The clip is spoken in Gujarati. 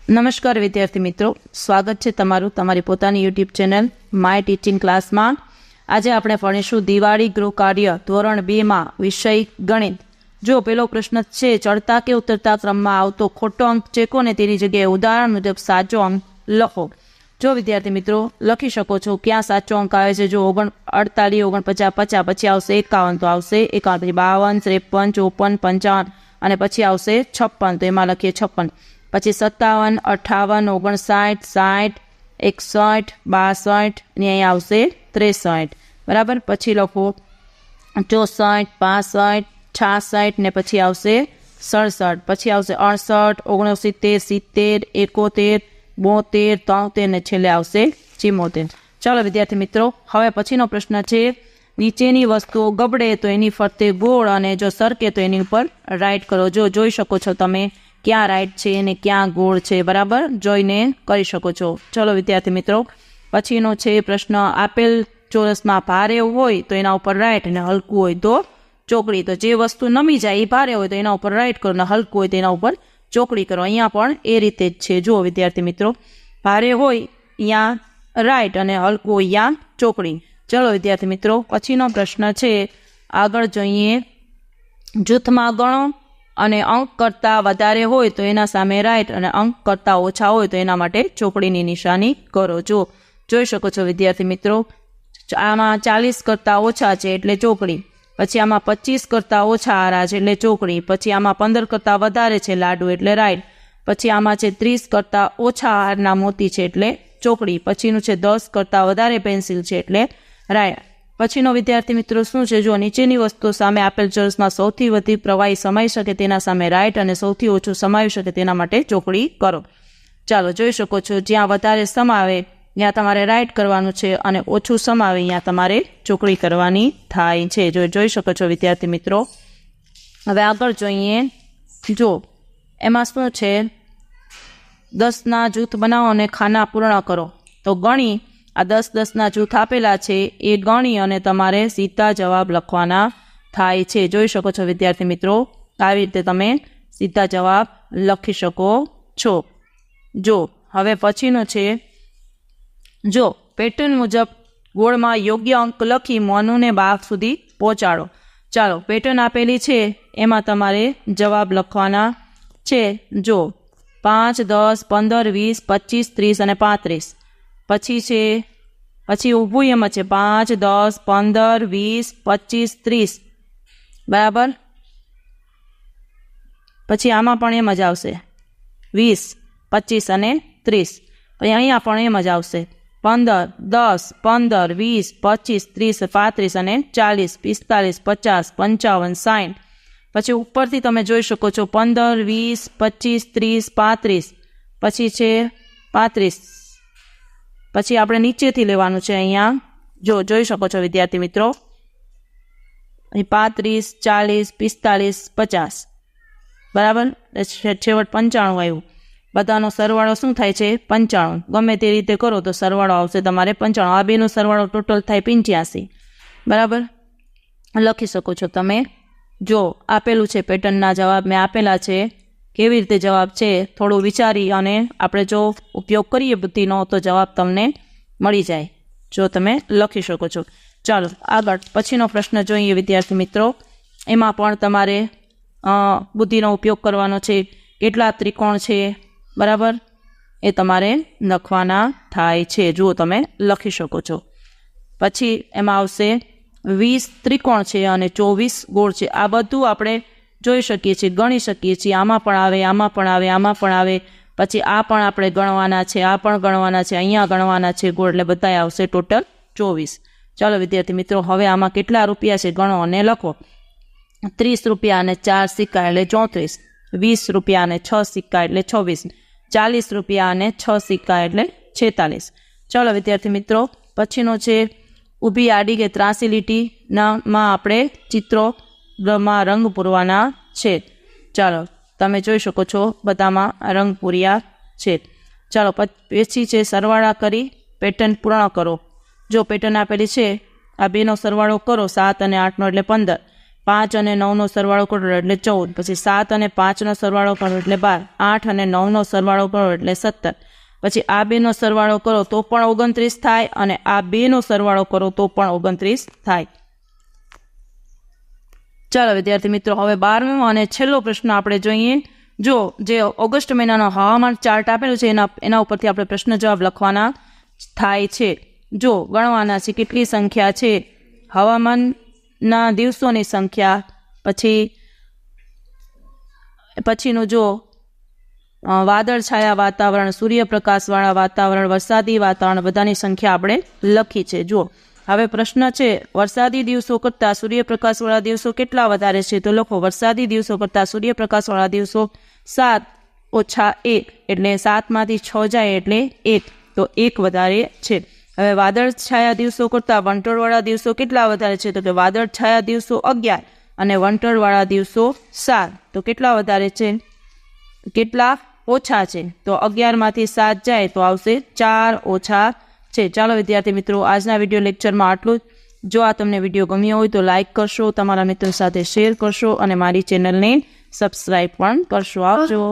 નમસ્કાર વિદ્યાર્થી મિત્રો, સ્વાગત છે તમારું તમારી પોતાની યુટ્યુબ ચેનલ માય ટીચિંગ ક્લાસમાં। આજે આપણે ભણીશું દિવાળી ગૃહ કાર્ય ધોરણ 2માં વિષય ગણિત। જો પેલો પ્રશ્ન છે ચડતા કે ઉતરતા ક્રમમાં આવતો ખોટો અંક ચેકો ને તેની જગ્યાએ ઉદાહરણ મુજબ સાચો અંક લખો। જો વિદ્યાર્થી મિત્રો લખી શકો છો ક્યાં સાચો અંક આવે છે। જો 48, 49, 50, પછી આવશે 51, તો આવશે 51, પછી 52, 53, 54, 55 અને પછી આવશે 56, તો એમાં લખીએ 56। પછી 57, 58, 59, 60, 61, 62 અને અહીં આવશે 63, બરાબર। પછી લખો 64, 65, 66 ને પછી આવશે 67, પછી આવશે 68, 69, 70, 71, 72, 73 ને છેલ્લે આવશે 74। ચાલો વિદ્યાર્થી મિત્રો, હવે પછીનો પ્રશ્ન છે નીચેની વસ્તુઓ ગબડે તો એની ફરતે ગોળ અને જો સરકે તો એની ઉપર રાઈટ કરો। જો જોઈ શકો છો તમે ક્યાં રાઈટ છે અને ક્યાં ગોળ છે, બરાબર, જોઈને કરી શકો છો। ચલો વિદ્યાર્થી મિત્રો, પછીનો છે પ્રશ્ન આપેલ ચોરસમાં ભારે હોય તો એના ઉપર રાઈટ અને હલકું હોય તો ચોકડી। તો જે વસ્તુ નમી જાય એ ભારે હોય તો એના ઉપર રાઈટ કરો અને હલકું હોય તો એના ઉપર ચોકડી કરો। અહીંયા પણ એ રીતે જ છે। જુઓ વિદ્યાર્થી મિત્રો, ભારે હોય અહીંયા રાઈટ અને હલકું હોય અહીંયા ચોકડી। ચલો વિદ્યાર્થી મિત્રો, પછીનો પ્રશ્ન છે આગળ જોઈએ। જૂથમાં ગણો અને અંક કરતાં વધારે હોય તો એના સામે રાઈટ અને અંક કરતાં ઓછા હોય તો એના માટે ચોકડીની નિશાની કરો। જો જોઈ શકો છો વિદ્યાર્થી મિત્રો, આમાં 40 કરતાં ઓછા છે એટલે ચોકડી, પછી આમાં 25 કરતાં ઓછા આરા છે એટલે ચોકડી, પછી આમાં 15 કરતાં વધારે છે લાડુ એટલે રાઈટ, પછી આમાં છે 30 કરતાં ઓછા હારના મોતી છે એટલે ચોકડી, પછીનું છે 10 કરતાં વધારે પેન્સિલ છે એટલે રાઈટ। પછીનો વિદ્યાર્થી મિત્રો શું છે, જો નીચેની વસ્તુઓ સામે આપેલ ચોરસમાં સૌથી વધુ પ્રવાહી સમાઈ શકે તેના સામે રાઈટ અને સૌથી ઓછું સમાવી શકે તેના માટે ચોકડી કરો। ચાલો જોઈ શકો છો, જ્યાં વધારે સમાવે ત્યાં તમારે રાઈટ કરવાનું છે અને ઓછું સમાવે ત્યાં તમારે ચોકડી કરવાની થાય છે। જોઈ શકો છો વિદ્યાર્થી મિત્રો। હવે આગળ જોઈએ। જો એમાં શું છે 10ના જૂથ બનાવો અને ખાના પૂર્ણ કરો। તો ગણી આ 10-10ના જૂથ આપેલા છે એ ગણી અને તમારે સીધા જવાબ લખવાના થાય છે। જોઈ શકો છો વિદ્યાર્થી મિત્રો, આવી રીતે તમે સીધા જવાબ લખી શકો છો। જો હવે પછીનો છે, જો પેટર્ન મુજબ ગોળમાં યોગ્ય અંક લખી મોનુને બાગ સુધી પહોંચાડો। ચાલો પેટર્ન આપેલી છે એમાં તમારે જવાબ લખવાના છે। જો 5, 10, 15, 20, 25, 30 અને 35, પછી ઊભું એમ છે 5, 10, 15, 20, 25, 30, બરાબર। પછી આમાં પણ એમ જ આવશે 20, 25 અને 30, પછી અહીંયા પણ એમ જ આવશે 15, 10, 15, 20, 25, 30, 35 અને 40, 45, 50, 55, 60, પછી ઉપરથી તમે જોઈ શકો છો 15, 20, 25, 30, 35, પછી છે 35, પછી આપણે નીચેથી લેવાનું છે। અહીંયા જો જોઈ શકો છો વિદ્યાર્થી મિત્રો, 35, 40, 45, 50, બરાબર, છેવટ 95 આવ્યું। બધાનો સરવાળો શું થાય છે 95, ગમે તે રીતે કરો તો સરવાળો આવશે તમારે 95। આ બેનો સરવાળો ટોટલ થાય 85, બરાબર, લખી શકો છો તમે। જો આપેલું છે પેટર્નના જવાબ મેં આપેલા છે, કેવી રીતે જવાબ છે થોડું વિચારી અને આપણે જો ઉપયોગ કરીએ બુદ્ધિનો તો જવાબ તમને મળી જાય, જો તમે લખી શકો છો। ચાલો આગળ પછીનો પ્રશ્ન જોઈએ વિદ્યાર્થી મિત્રો। એમાં પણ તમારે બુદ્ધિનો ઉપયોગ કરવાનો છે। કેટલા ત્રિકોણ છે, બરાબર, એ તમારે લખવાના થાય છે। જુઓ તમે લખી શકો છો। પછી એમાં આવશે 20 ત્રિકોણ છે અને 24 ગોળ છે। આ બધું આપણે જોઈ શકીએ છીએ, ગણી શકીએ છીએ। આમાં પણ આવે, આમાં પણ આવે, આમાં પણ આવે, પછી આ પણ આપણે ગણવાના છે, આ પણ ગણવાના છે, અહીંયા ગણવાના છે ગોળ, એટલે બધા આવશે ટોટલ 24। ચાલો વિદ્યાર્થી મિત્રો, હવે આમાં કેટલા રૂપિયા છે ગણો અને લખો। 30 રૂપિયા અને 4 સિક્કા એટલે 34, 20 રૂપિયા અને 6 સિક્કા એટલે 26, 40 રૂપિયા અને 6 સિક્કા એટલે 46। ચાલો વિદ્યાર્થી મિત્રો, પછીનો છે ઊભી આડી કે ત્રાસી લીટીમાં આપણે ચિત્રોમાં રંગ પૂરવાના છે। ચાલો તમે જોઈ શકો છો બધામાં રંગ પૂર્યા છે। ચાલો પછી છે સરવાળા કરી પેટર્ન પૂર્ણ કરો। જો પેટર્ન આપેલી છે આ બેનો સરવાળો કરો 7 અને 8નો એટલે 15, 5 અને 9નો સરવાળો કરો એટલે 14, પછી 7 અને 5નો સરવાળો કરો એટલે 12, 8 અને 9નો સરવાળો કરો એટલે 17, પછી આ બેનો સરવાળો કરો તો પણ 29 થાય અને આ બેનો સરવાળો કરો તો પણ 29 થાય. ચાલો વિદ્યાર્થી મિત્રો, હવે 12મો અને છેલ્લો પ્રશ્ન આપણે જોઈએ. જો જે ઓગસ્ટ મહિનાનો હવામાન ચાર્ટ આપેલું છે એના ઉપરથી આપણે પ્રશ્ન જવાબ લખવાના થાય છે. જો ગણવાના છે કેટલી સંખ્યા છે, હવામાનના દિવસોની સંખ્યા, પછીનું જો વાદળછાયા વાતાવરણ, સૂર્યપ્રકાશવાળા વાતાવરણ, વરસાદી વાતાવરણ, બધાની સંખ્યા આપણે લખી છે. જો હવે પ્રશ્ન છે વરસાદી દિવસો કરતાં સૂર્યપ્રકાશવાળા દિવસો કેટલા વધારે છે, તો લખો વરસાદી દિવસો કરતાં સૂર્યપ્રકાશવાળા દિવસો 7 ઓછા 1 એટલે 7માંથી 6 જાય એટલે 1, તો 1 વધારે છે. હવે વાદળછાયા દિવસો કરતાં વંટોળવાળા દિવસો કેટલા વધારે છે, તો કે વાદળછાયા દિવસો 11 અને વંટોળવાળા દિવસો 7, તો કેટલા વધારે છે, કેટલા ઓછા છે, તો 11માંથી 7 જાય તો આવશે 4 ઓછા છે. ચાલો વિદ્યાર્થી મિત્રો, આજના વિડીયો લેક્ચરમાં આટલું જ. જો આ તમને વિડીયો ગમ્યો હોય તો લાઇક કરશો, તમારા મિત્રો સાથે શેર કરશો અને મારી ચેનલને સબસ્ક્રાઈબ પણ કરશો. આવજો.